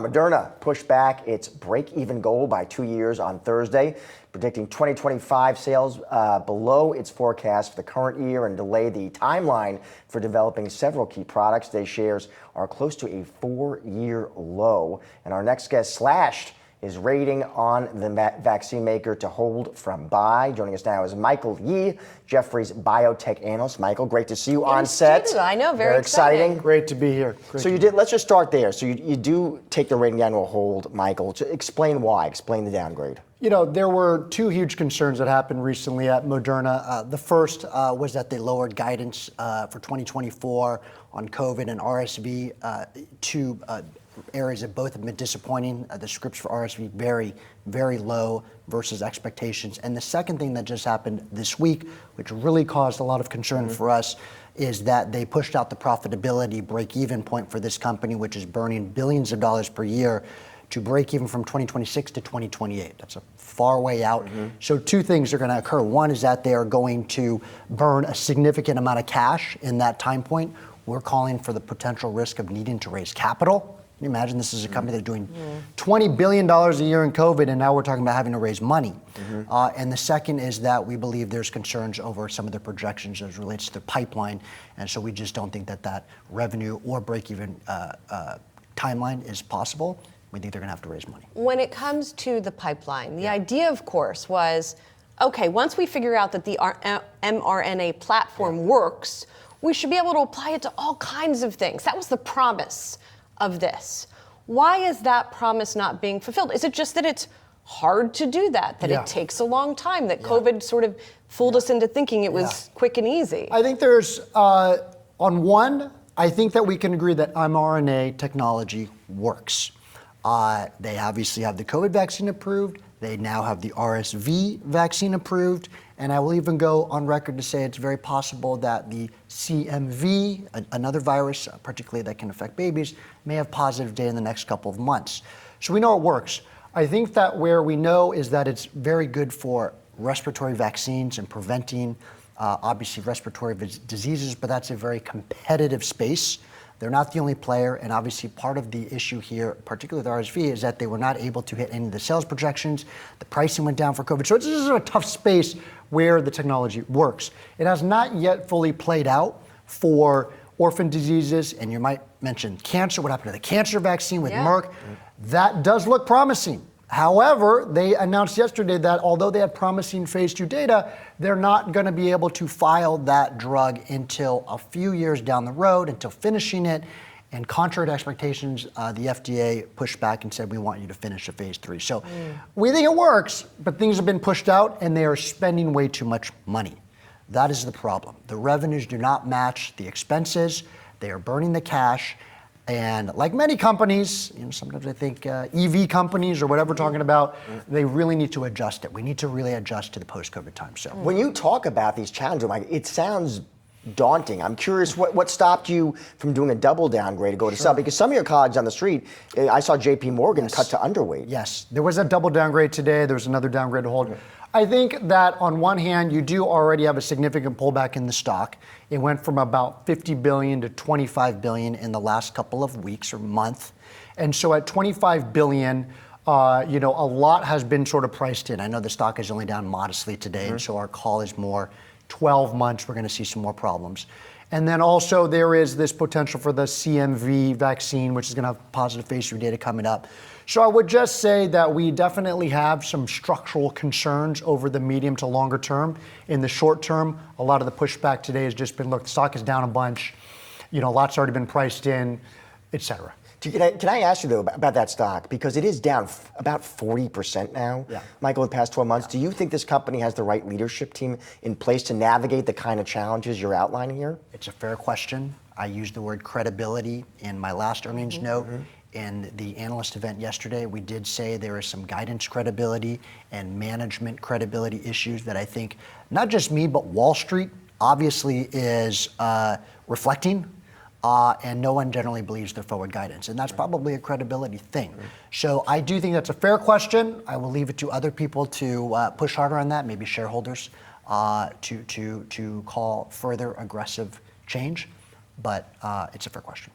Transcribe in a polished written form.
Moderna pushed back its break-even goal by 2 years on Thursday, predicting 2025 sales below its forecast for the current year and delayed the timeline for developing several key products. Today's shares are close to a 4-year low. And our next guest slashed his rating on the vaccine maker to hold from buy. Joining us now is Michael Yee, Jefferies biotech analyst. Michael, great to see you on set. I know, very exciting. Great to be here. Let's just start there. So you do take the rating down to a hold, Michael. Explain why. Explain the downgrade. You know, there were two huge concerns that happened recently at Moderna. The first was that they lowered guidance for 2024 on COVID and RSV to areas that both have been disappointing. The scripts for RSV very, very low versus expectations. And the second thing that just happened this week, which really caused a lot of concern for us, is that they pushed out the profitability break-even point for this company, which is burning billions of dollars per year, to break even from 2026 to 2028. That's a far way out. So two things are going to occur. One is that they are going to burn a significant amount of cash in that time point. We're calling for the potential risk of needing to raise capital. Can you imagine this is a company that's doing $20 billion a year in COVID, and now we're talking about having to raise money. And the second is that we believe there's concerns over some of the projections as it relates to the pipeline, and so we just don't think that that revenue or break-even timeline is possible. We think they're going to have to raise money. When it comes to the pipeline, the idea, of course, was, okay, once we figure out that the mRNA platform works, we should be able to apply it to all kinds of things. That was the promise of this. Why is that promise not being fulfilled? Is it just that it's hard to do that it takes a long time, that COVID sort of fooled us into thinking it was quick and easy? I think there's, on one, I think that we can agree that mRNA technology works. They obviously have the COVID vaccine approved. They now have the RSV vaccine approved. And I will even go on record to say it's very possible that the CMV, another virus, particularly that can affect babies, may have positive data in the next couple of months. So we know it works. I think that where we know is that it's very good for respiratory vaccines and preventing, obviously, respiratory diseases, but that's a very competitive space. They're not the only player, and obviously part of the issue here, particularly with RSV, is that they were not able to hit any of the sales projections. The pricing went down for COVID. So this is a tough space where the technology works. It has not yet fully played out for orphan diseases, and you might mention cancer. What happened to the cancer vaccine with Merck? That does look promising. However, they announced yesterday that although they had promising phase 2 data, they're not going to be able to file that drug until a few years down the road, until finishing it. And contrary to expectations, the FDA pushed back and said, we want you to finish a phase 3. So we think it works, but things have been pushed out and they are spending way too much money. That is the problem. The revenues do not match the expenses. They are burning the cash. And like many companies, sometimes I think EV companies or whatever we're talking about, they really need to adjust it. We need to really adjust to the post-COVID time. So when you talk about these challenges, Mike, it sounds daunting. I'm curious, what stopped you from doing a double downgrade to go to sell? Because some of your colleagues on the street, I saw JP Morgan cut to underweight. Yes, there was a double downgrade today. There was another downgrade to hold. I think that on one hand, you do already have a significant pullback in the stock. It went from about 50 billion to 25 billion in the last couple of weeks or month. And so at 25 billion, a lot has been sort of priced in. I know the stock is only down modestly today, and so our call is more 12 months, we're going to see some more problems. And then also there is this potential for the CMV vaccine, which is going to have positive phase 3 data coming up. So I would just say that we definitely have some structural concerns over the medium to longer term. In the short term, a lot of the pushback today has just been, look, the stock is down a bunch, lots already been priced in, et cetera. Can I ask you, though, about that stock? Because it is down about 40% now, Michael, in the past 12 months. Do you think this company has the right leadership team in place to navigate the kind of challenges you're outlining here? It's a fair question. I used the word credibility in my last earnings note. In the analyst event yesterday, we did say there is some guidance credibility and management credibility issues that I think not just me, but Wall Street obviously is reflecting. And no one generally believes their forward guidance. And that's probably a credibility thing. So I do think that's a fair question. I will leave it to other people to push harder on that, maybe shareholders, to call further aggressive change. But it's a fair question.